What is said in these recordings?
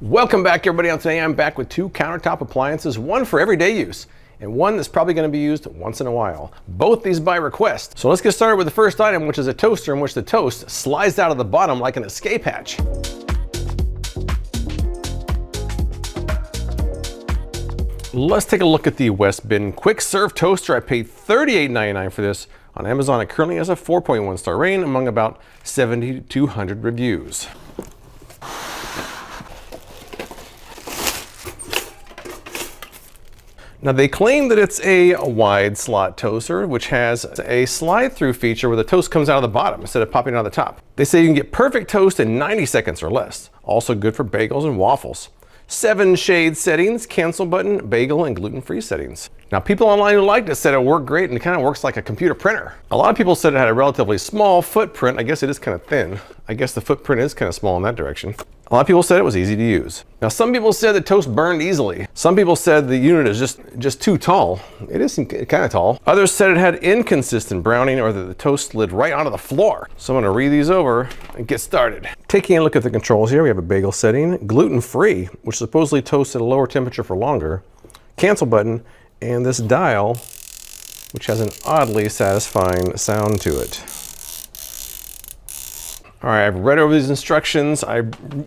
Welcome back, everybody. Today I'm back with two countertop appliances, one for everyday use and one that's probably going to be used once in a while. Both these by request. So let's get started with the first item, which is a toaster in which the toast slides out of the bottom like an escape hatch. Let's take a look at the West Bend QuikServe toaster. I paid $38.99 for this. On Amazon, it currently has a 4.1 star rating among about 7,200 reviews. Now they claim that it's a wide slot toaster, which has a slide-through feature where the toast comes out of the bottom instead of popping out of the top. They say you can get perfect toast in 90 seconds or less. Also good for bagels and waffles. 7 shade settings, cancel button, bagel, and gluten-free settings. Now people online who liked it said it worked great and it kind of works like a computer printer. A lot of people said it had a relatively small footprint. I guess it is kind of thin. I guess the footprint is kind of small in that direction. A lot of people said it was easy to use. Now some people said the toast burned easily. Some people said the unit is just too tall. It is kind of tall. Others said it had inconsistent browning or that the toast slid right onto the floor. So I'm gonna read these over and get started. Taking a look at the controls here, we have a bagel setting, gluten-free, which supposedly toasts at a lower temperature for longer, cancel button, and this dial, which has an oddly satisfying sound to it. All right, I've read over these instructions. I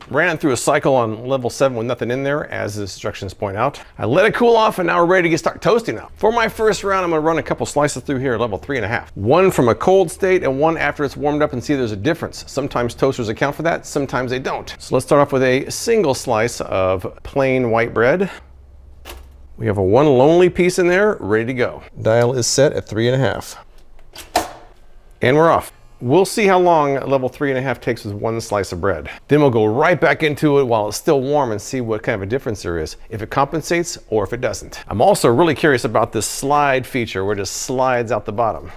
ran through a cycle on level 7 with nothing in there, as the instructions point out. I let it cool off, and now we're ready to start toasting now. For my first round, I'm gonna run a couple slices through here at level 3.5. One from a cold state and one after it's warmed up, and see there's a difference. Sometimes toasters account for that, sometimes they don't. So let's start off with a single slice of plain white bread. We have a one lonely piece in there, ready to go. Dial is set at 3.5. And we're off. We'll see how long level 3.5 takes with one slice of bread. Then we'll go right back into it while it's still warm and see what kind of a difference there is, if it compensates or if it doesn't. I'm also really curious about this slide feature where it just slides out the bottom.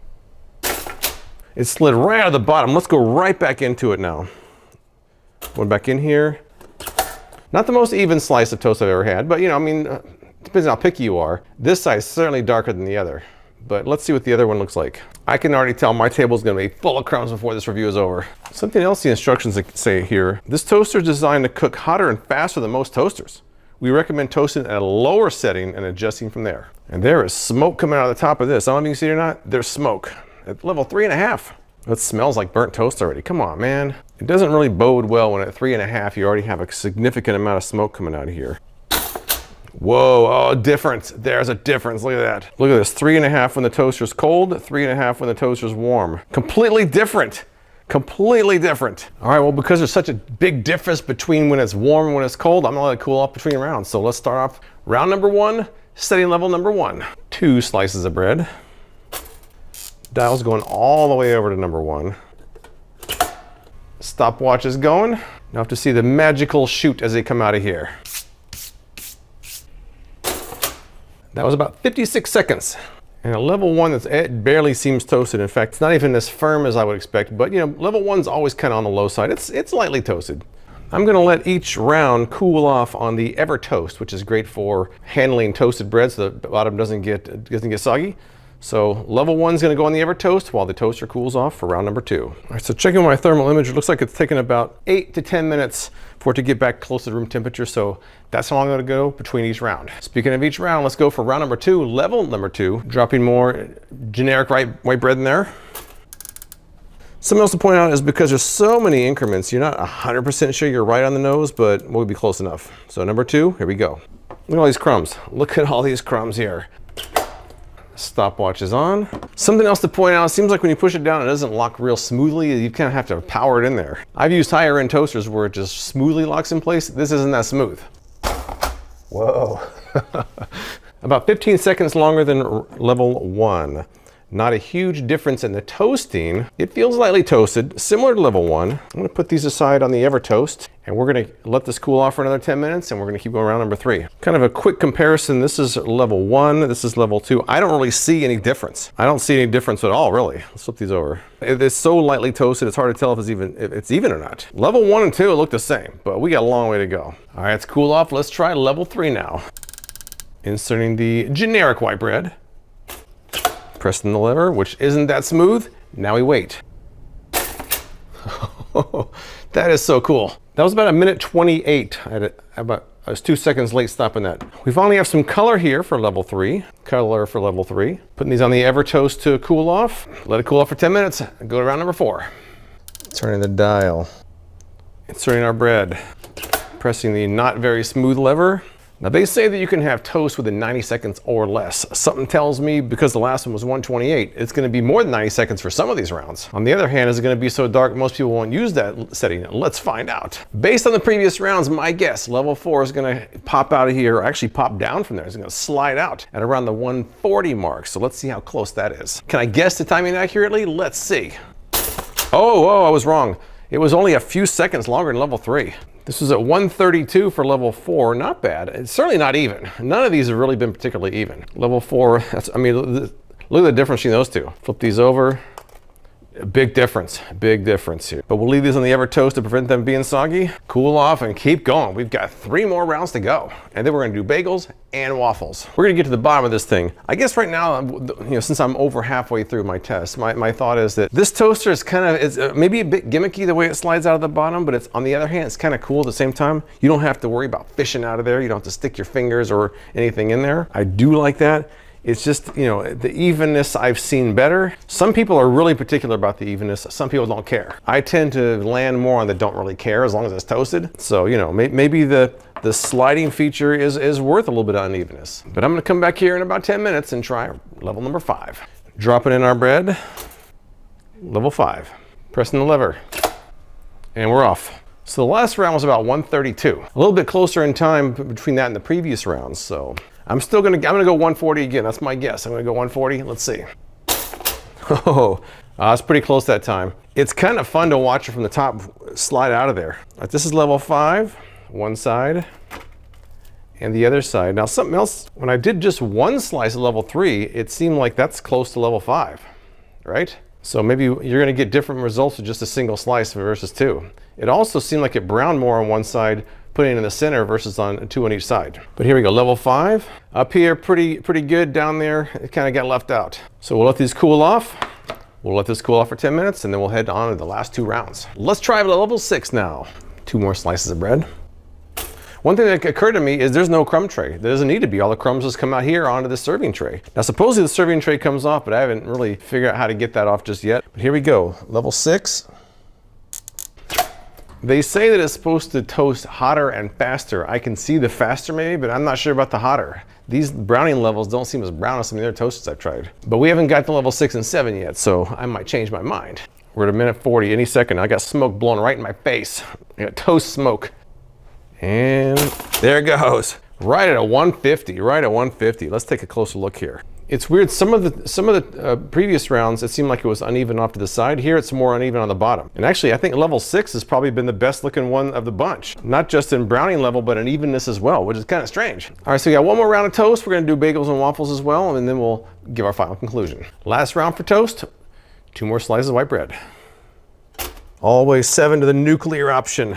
It slid right out of the bottom. Let's go right back into it now. Going back in here. Not the most even slice of toast I've ever had, but you know, I mean, depends on how picky you are. This side is certainly darker than the other, but let's see what the other one looks like. I can already tell my table is going to be full of crumbs before this review is over. Something else the instructions say here, this toaster is designed to cook hotter and faster than most toasters. We recommend toasting at a lower setting and adjusting from there. And there is smoke coming out of the top of this. I don't know if you can see it or not, there's smoke. At level 3.5. It smells like burnt toast already. Come on, man. It doesn't really bode well when at 3.5 you already have a significant amount of smoke coming out of here. Whoa, oh, difference. There's a difference. Look at that. Look at this. 3.5 when the toaster's cold, 3.5 when the toaster's warm. Completely different. Completely different. All right, well, because there's such a big difference between when it's warm and when it's cold, I'm gonna let it cool off between rounds. So let's start off round number 1, setting level number 1. 2 slices of bread. Dial's going all the way over to number 1. Stopwatch is going. Now I have to see the magical shoot as they come out of here. That was about 56 seconds. And a level 1 it barely seems toasted. In fact, it's not even as firm as I would expect, but you know, level 1's always kind of on the low side. It's lightly toasted. I'm gonna let each round cool off on the Ever Toast, which is great for handling toasted bread so the bottom doesn't get soggy. So level 1's gonna go on the Ever Toast while the toaster cools off for round number 2. All right, so checking my thermal image, it looks like it's taken about 8 to 10 minutes for it to get back close to room temperature. So that's how long I'm gonna go between each round. Speaking of each round, let's go for round number 2, level number 2, dropping more generic white bread in there. Something else to point out is because there's so many increments, you're not 100% sure you're right on the nose, but we'll be close enough. So number 2, here we go. Look at all these crumbs. Look at all these crumbs here. Stopwatch is on. Something else to point out, it seems like when you push it down, it doesn't lock real smoothly. You kind of have to power it in there. I've used higher end toasters where it just smoothly locks in place. This isn't that smooth. Whoa. About 15 seconds longer than level 1. Not a huge difference in the toasting. It feels lightly toasted, similar to level 1. I'm gonna put these aside on the Ever Toast, and we're gonna let this cool off for another 10 minutes, and we're gonna keep going round number 3. Kind of a quick comparison. This is level 1, this is level 2. I don't really see any difference. I don't see any difference at all, really. Let's flip these over. It's so lightly toasted, it's hard to tell if it's even or not. Level 1 and 2 look the same, but we got a long way to go. All right, it's cool off. Let's try level 3 now. Inserting the generic white bread. Pressing the lever, which isn't that smooth. Now we wait. That is so cool. That was about 1:28. I was 2 seconds late stopping that. We finally have some color here for level 3. Color for level 3. Putting these on the EverToast to cool off. Let it cool off for 10 minutes. Go to round number 4. Turning the dial. Inserting our bread. Pressing the not very smooth lever. Now they say that you can have toast within 90 seconds or less. Something tells me, because the last one was 1:28, it's going to be more than 90 seconds for some of these rounds. On the other hand, is it going to be so dark most people won't use that setting? Let's find out. Based on the previous rounds, my guess, level 4 is going to pop out of here, or actually pop down from there. It's going to slide out at around the 140 mark. So let's see how close that is. Can I guess the timing accurately? Let's see. Oh, I was wrong. It was only a few seconds longer than level 3. This was at 132 for level 4, not bad. It's certainly not even. None of these have really been particularly even. Level 4, I mean, look at the difference between those two. Flip these over. Big difference here. But we'll leave these on the EverToast to prevent them being soggy. Cool off and keep going. We've got 3 more rounds to go. And then we're gonna do bagels and waffles. We're gonna get to the bottom of this thing. I guess right now, since I'm over halfway through my test, my thought is that this toaster is maybe a bit gimmicky the way it slides out of the bottom, but it's, on the other hand, it's kind of cool at the same time. You don't have to worry about fishing out of there. You don't have to stick your fingers or anything in there. I do like that. It's just, the evenness I've seen better. Some people are really particular about the evenness. Some people don't care. I tend to land more on the don't really care as long as it's toasted. So, maybe the sliding feature is worth a little bit of unevenness. But I'm gonna come back here in about 10 minutes and try level number 5. Dropping in our bread. Level 5. Pressing the lever. And we're off. So the last round was about 132. A little bit closer in time between that and the previous rounds, so. I'm gonna go 140 again. That's my guess. I'm gonna go 140. Let's see. Oh, it's pretty close that time. It's kind of fun to watch it from the top slide out of there. This is level 5, one side, and the other side. Now something else, when I did just one slice of level 3, it seemed like that's close to level 5, right? So maybe you're gonna get different results with just a single slice versus 2. It also seemed like it browned more on one side, putting it in the center versus on 2 on each side. But here we go, level 5. Up here, pretty good. Down there, it kind of got left out. So we'll let these cool off. We'll let this cool off for 10 minutes and then we'll head on to the last 2 rounds. Let's try level 6 now. 2 more slices of bread. One thing that occurred to me is there's no crumb tray. There doesn't need to be. All the crumbs just come out here onto the serving tray. Now supposedly the serving tray comes off, but I haven't really figured out how to get that off just yet. But here we go, level 6. They say that it's supposed to toast hotter and faster. I can see the faster maybe, but I'm not sure about the hotter. These browning levels don't seem as brown as some of the other toasters I've tried. But we haven't got to level 6 and 7 yet, so I might change my mind. We're at 1:40 any second. I got smoke blowing right in my face. I got toast smoke. And there it goes. Right at a 150, right at 150. Let's take a closer look here. It's weird, some of the previous rounds, it seemed like it was uneven off to the side. Here it's more uneven on the bottom. And actually, I think level 6 has probably been the best looking one of the bunch. Not just in browning level, but in evenness as well, which is kind of strange. All right, so we got 1 more round of toast. We're gonna do bagels and waffles as well, and then we'll give our final conclusion. Last round for toast, 2 more slices of white bread. Always 7 to the nuclear option.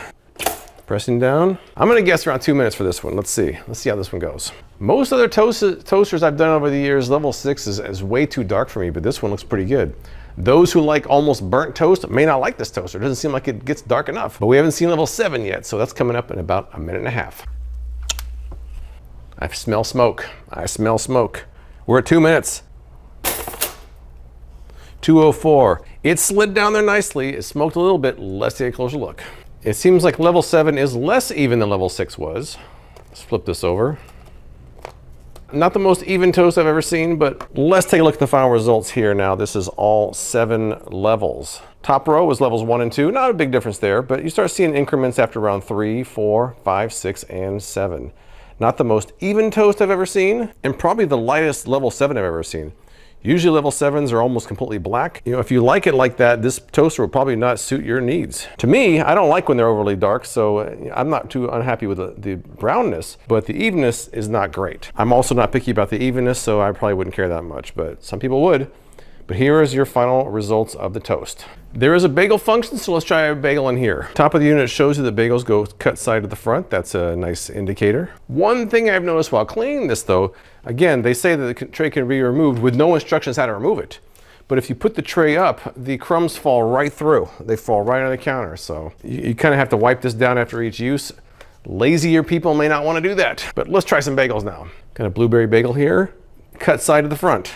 Pressing down. I'm gonna guess around 2 minutes for this one. Let's see how this one goes. Most other toasters I've done over the years, level 6 is way too dark for me, but this one looks pretty good. Those who like almost burnt toast may not like this toaster. It doesn't seem like it gets dark enough. But we haven't seen level 7 yet, so that's coming up in about 1.5 minutes. I smell smoke. I smell smoke. We're at 2 minutes. 2:04. It slid down there nicely. It smoked a little bit. Let's take a closer look. It seems like level 7 is less even than level 6 was. Let's flip this over. Not the most even toast I've ever seen, but let's take a look at the final results here now. This is all 7 levels. Top row was levels 1 and 2. Not a big difference there, but you start seeing increments after round 3, 4, 5, 6, and 7. Not the most even toast I've ever seen, and probably the lightest level 7 I've ever seen. Usually level 7s are almost completely black. If you like it like that, this toaster will probably not suit your needs. To me, I don't like when they're overly dark, so I'm not too unhappy with the brownness, but the evenness is not great. I'm also not picky about the evenness, so I probably wouldn't care that much, but some people would. But here is your final results of the toast. There is a bagel function, so let's try a bagel in here. Top of the unit shows you the bagels go cut side to the front. That's a nice indicator. One thing I've noticed while cleaning this though, again, they say that the tray can be removed with no instructions how to remove it. but if you put the tray up, the crumbs fall right through. They fall right on the counter. So you kind of have to wipe this down after each use. Lazier people may not want to do that, but let's try some bagels now. Got a blueberry bagel here, cut side to the front.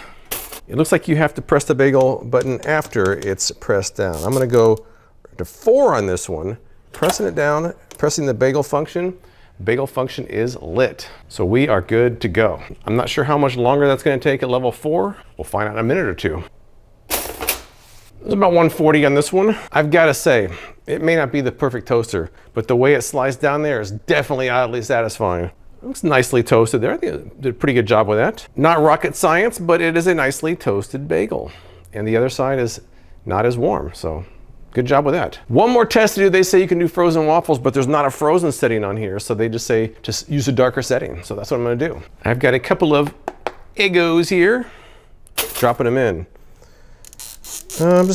It looks like you have to press the bagel button after it's pressed down. I'm gonna go to 4 on this one, pressing it down, pressing the bagel function. Bagel function is lit. So we are good to go. I'm not sure how much longer that's gonna take at level 4. We'll find out in a minute or two. It's about 140 on this one. I've gotta say, it may not be the perfect toaster, but the way it slides down there is definitely oddly satisfying. It looks nicely toasted there. I think it did a pretty good job with that. Not rocket science, but it is a nicely toasted bagel. And the other side is not as warm, so good job with that. One more test to do. They say you can do frozen waffles, but there's not a frozen setting on here, so they just say just use a darker setting. So that's what I'm gonna do. I've got a couple of Eggos here, dropping them in. I'm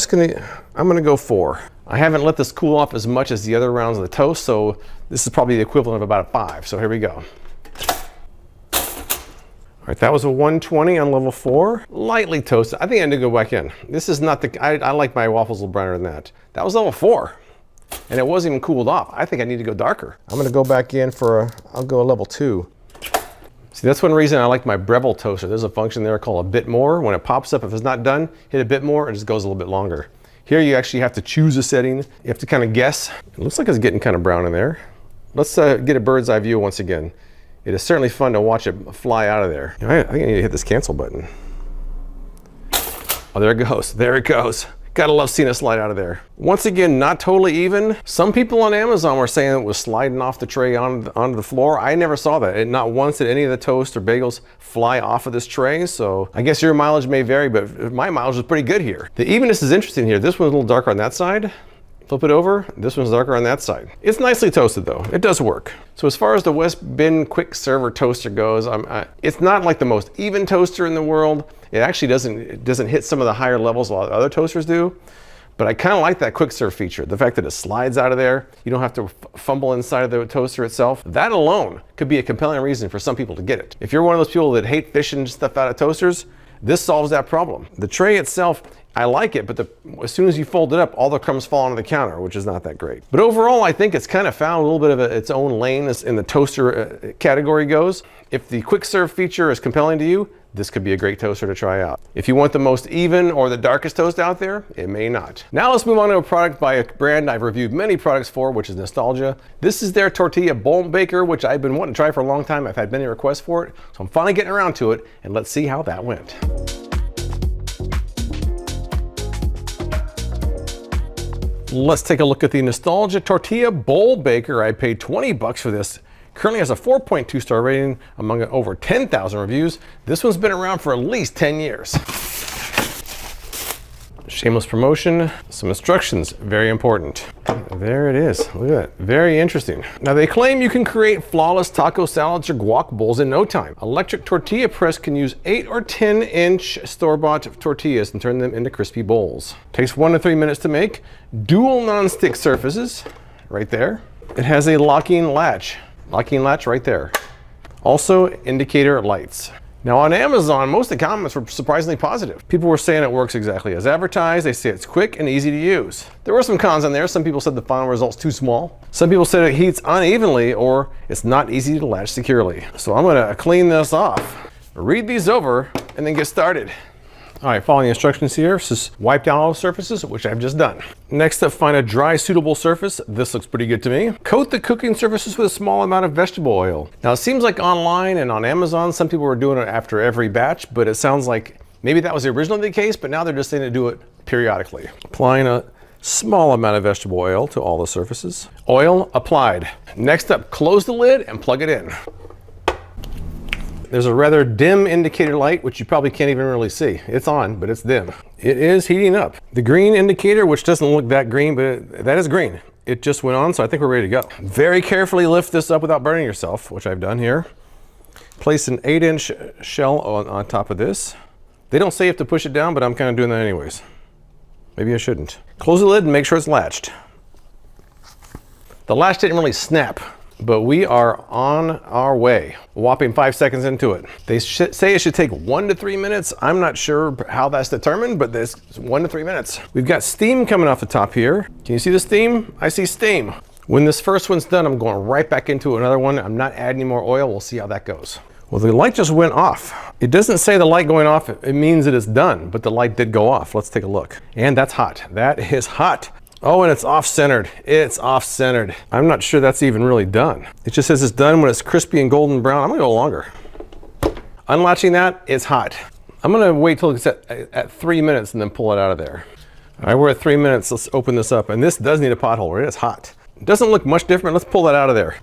gonna go 4. I haven't let this cool off as much as the other rounds of the toast, so this is probably the equivalent of about a 5. So here we go. All right, that was a 120 on level 4. Lightly toasted. I think I need to go back in. This is not the, I like my waffles a little browner than that. That was level 4, and it wasn't even cooled off. I think I need to go darker. I'm gonna go back in for I'll go a level 2. See, that's one reason I like my Breville toaster. There's a function there called a bit more. When it pops up, if it's not done, hit a bit more, it just goes a little bit longer. Here you actually have to choose a setting. You have to kind of guess. It looks like it's getting kind of brown in there. Let's get a bird's eye view once again. It is certainly fun to watch it fly out of there. I think I need to hit this cancel button. Oh, there it goes. There it goes. Gotta love seeing it slide out of there. Once again, not totally even. Some people on Amazon were saying it was sliding off the tray onto the floor. I never saw that. Not once did any of the toast or bagels fly off of this tray. So I guess your mileage may vary, but my mileage is pretty good here. The evenness is interesting here. This one's a little darker on that side. Flip it over, this one's darker on that side. It's nicely toasted though, it does work. So as far as the West Bend QuikServe toaster goes, it's not like the most even toaster in the world. It actually doesn't hit some of the higher levels while other toasters do. But I kind of like that QuikServe feature. The fact that it slides out of there, you don't have to fumble inside of the toaster itself. That alone could be a compelling reason for some people to get it. If you're one of those people that hate fishing stuff out of toasters, this solves that problem. The tray itself, I like it, but as soon as you fold it up, all the crumbs fall onto the counter, which is not that great. But overall, I think it's kind of found a little bit of its own lane as in the toaster category goes. If the QuikServe feature is compelling to you, this could be a great toaster to try out. If you want the most even or the darkest toast out there, it may not. Now let's move on to a product by a brand I've reviewed many products for, which is Nostalgia. This is their Tortilla Bowl Baker, which I've been wanting to try for a long time. I've had many requests for it, so I'm finally getting around to it, and let's see how that went. Let's take a look at the Nostalgia Tortilla Bowl Baker. I paid 20 bucks for this. Currently has a 4.2 star rating among over 10,000 reviews. This one's been around for at least 10 years. Shameless promotion, some instructions, very important. There it is, look at that, very interesting. Now they claim you can create flawless taco salads or guac bowls in no time. Electric tortilla press can use 8 or 10-inch store-bought tortillas and turn them into crispy bowls. Takes 1 to 3 minutes to make. Dual non-stick surfaces, right there. It has a locking latch right there. Also indicator lights. Now on Amazon, most of the comments were surprisingly positive. People were saying it works exactly as advertised. They say it's quick and easy to use. There were some cons on there. Some people said the final result's too small. Some people said it heats unevenly or it's not easy to latch securely. So I'm gonna clean this off, read these over, and then get started. All right, following the instructions here, just wipe down all the surfaces, which I've just done. Next up, find a dry, suitable surface. This looks pretty good to me. Coat the cooking surfaces with a small amount of vegetable oil. Now, it seems like online and on Amazon, some people were doing it after every batch, but it sounds like maybe that was originally the case, but now they're just saying to do it periodically. Applying a small amount of vegetable oil to all the surfaces. Oil applied. Next up, close the lid and plug it in. There's a rather dim indicator light, which you probably can't even really see. It's on, but it's dim. It is heating up. The green indicator, which doesn't look that green, but that is green. It just went on, so I think we're ready to go. Very carefully lift this up without burning yourself, which I've done here. Place an 8-inch shell on top of this. They don't say you have to push it down, but I'm kind of doing that anyways. Maybe I shouldn't. Close the lid and make sure it's latched. The latch didn't really snap. but we are on our way. A whopping 5 seconds into it. They say it should take 1 to 3 minutes. I'm not sure how that's determined, but this 1 to 3 minutes. We've got steam coming off the top here. Can you see the steam? I see steam. When this first one's done, I'm going right back into another one. I'm not adding any more oil. We'll see how that goes. Well, the light just went off. It doesn't say the light going off, it means it is done, but the light did go off. Let's take a look. And that's hot. That is hot. Oh, and it's off-centered. It's off-centered. I'm not sure that's even really done. It just says it's done when it's crispy and golden brown. I'm gonna go longer. Unlatching that, it's hot. I'm gonna wait till it's at 3 minutes and then pull it out of there. All right, we're at 3 minutes. Let's open this up. And this does need a pot holder. It is hot. It doesn't look much different. Let's pull that out of there.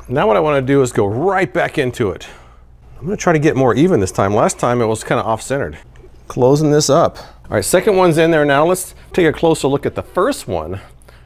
Now what I want to do is go right back into it. I'm going to try to get more even this time. Last time it was kind of off-centered. Closing this up. All right, second one's in there now. Let's take a closer look at the first one.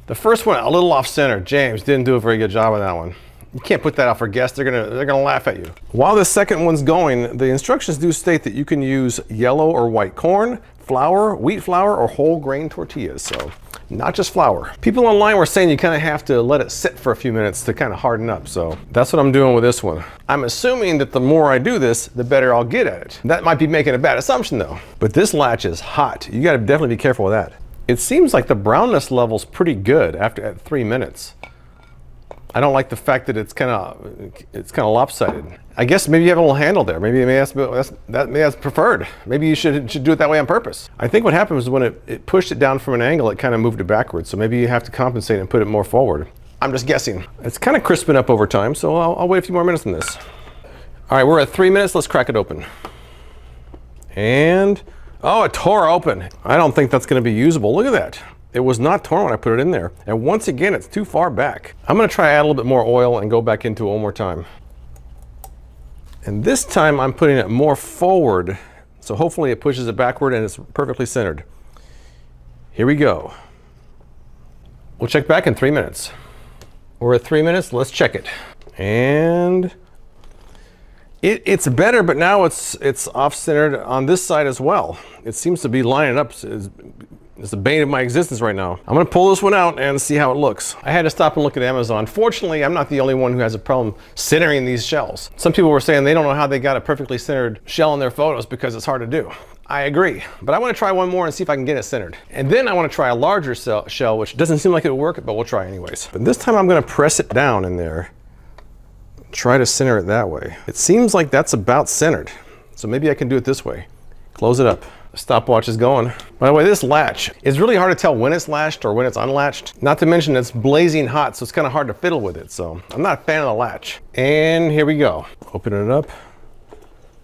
The first one, a little off-centered. James didn't do a very good job on that one. You can't put that out for guests. They're gonna laugh at you. While the second one's going, the instructions do state that you can use yellow or white corn, flour, wheat flour, or whole grain tortillas. So not just flour. People online were saying you kind of have to let it sit for a few minutes to kind of harden up. So that's what I'm doing with this one. I'm assuming that the more I do this, the better I'll get at it. That might be making a bad assumption though. But this latch is hot. You gotta definitely be careful with that. It seems like the brownness level's pretty good at 3 minutes. I don't like the fact that it's kind of lopsided. I guess maybe you have a little handle there. Maybe that's preferred. Maybe you should do it that way on purpose. I think what happened was when it pushed it down from an angle, it kind of moved it backwards. So maybe you have to compensate and put it more forward. I'm just guessing. It's kind of crisping up over time, so I'll wait a few more minutes on this. All right, we're at 3 minutes. Let's crack it open. And, oh, it tore open. I don't think that's going to be usable. Look at that. It was not torn when I put it in there. And once again, it's too far back. I'm gonna try to add a little bit more oil and go back into it one more time. And this time I'm putting it more forward. So hopefully it pushes it backward and it's perfectly centered. Here we go. We'll check back in 3 minutes. We're at 3 minutes, let's check it. And it's better, but now it's off-centered on this side as well. It seems to be lining up. It's the bane of my existence right now. I'm gonna pull this one out and see how it looks. I had to stop and look at Amazon. Fortunately, I'm not the only one who has a problem centering these shells. Some people were saying they don't know how they got a perfectly centered shell in their photos because it's hard to do. I agree, but I wanna try one more and see if I can get it centered. And then I wanna try a larger shell, which doesn't seem like it'll work, but we'll try anyways. But this time I'm gonna press it down in there. Try to center it that way. It seems like that's about centered. So maybe I can do it this way. Close it up. The stopwatch is going. By the way, this latch, it's really hard to tell when it's latched or when it's unlatched. Not to mention it's blazing hot, so it's kind of hard to fiddle with it. So I'm not a fan of the latch. And here we go. Open it up.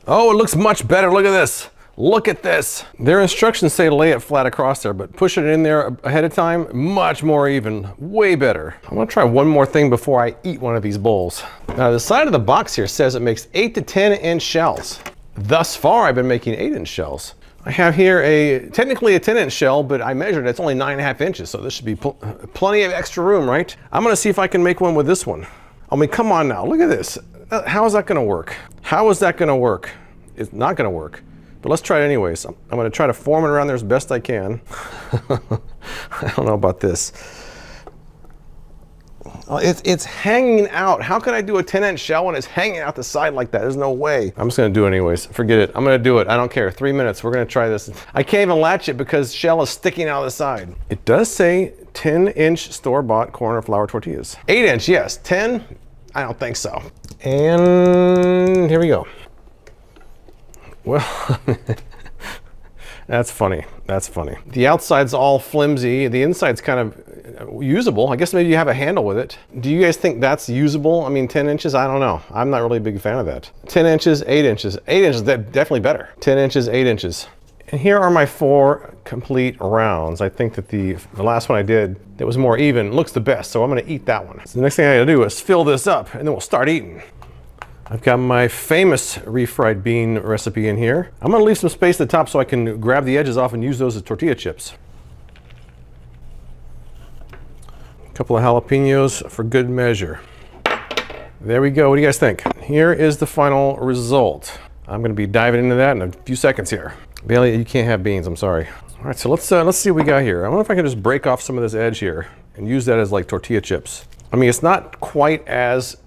Oh, it looks much better. Look at this. Look at this. Their instructions say to lay it flat across there, but push it in there ahead of time, much more even, way better. I'm gonna try one more thing before I eat one of these bowls. Now the side of the box here says it makes 8 to 10 inch shells. Thus far, I've been making 8-inch shells. I have here technically a 10-inch shell, but I measured it's only 9.5 inches, so this should be plenty of extra room, right? I'm gonna see if I can make one with this one. I mean, come on now, look at this. How is that gonna work? How is that gonna work? It's not gonna work, but let's try it anyways. I'm gonna try to form it around there as best I can. I don't know about this. It's hanging out. How can I do a 10-inch shell when it's hanging out the side like that? There's no way. I'm just gonna do it anyways. Forget it. I'm gonna do it. I don't care. 3 minutes. We're gonna try this. I can't even latch it because shell is sticking out of the side. It does say 10-inch store-bought corn or flour tortillas. 8-inch, yes. 10? I don't think so. And here we go. Well, that's funny. That's funny. The outside's all flimsy. The inside's kind of usable. I guess maybe you have a handle with it. Do you guys think that's usable? I mean, 10 inches, I don't know. I'm not really a big fan of that. 10 inches, 8 inches. 8 inches, definitely better. 10 inches, 8 inches. And here are my 4 complete rounds. I think that the last one I did that was more even looks the best, so I'm gonna eat that one. So the next thing I gotta do is fill this up and then we'll start eating. I've got my famous refried bean recipe in here. I'm gonna leave some space at the top so I can grab the edges off and use those as tortilla chips. A couple of jalapenos for good measure. There we go. What do you guys think? Here is the final result. I'm gonna be diving into that in a few seconds here. Bailey, you can't have beans, I'm sorry. All right, so let's see what we got here. I wonder if I can just break off some of this edge here and use that as like tortilla chips. I mean, it's not quite as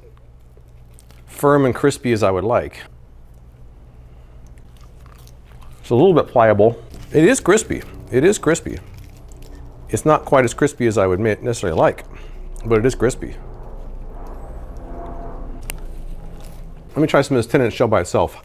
firm and crispy as I would like. It's a little bit pliable. It is crispy. It is crispy. It's not quite as crispy as I would necessarily like, but it is crispy. Let me try some of this 10-inch shell by itself.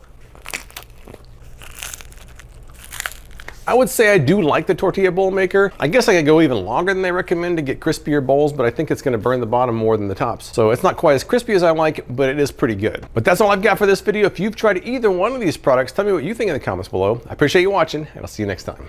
I would say I do like the tortilla bowl maker. I guess I could go even longer than they recommend to get crispier bowls, but I think it's gonna burn the bottom more than the tops. So it's not quite as crispy as I like, but it is pretty good. But that's all I've got for this video. If you've tried either one of these products, tell me what you think in the comments below. I appreciate you watching, and I'll see you next time.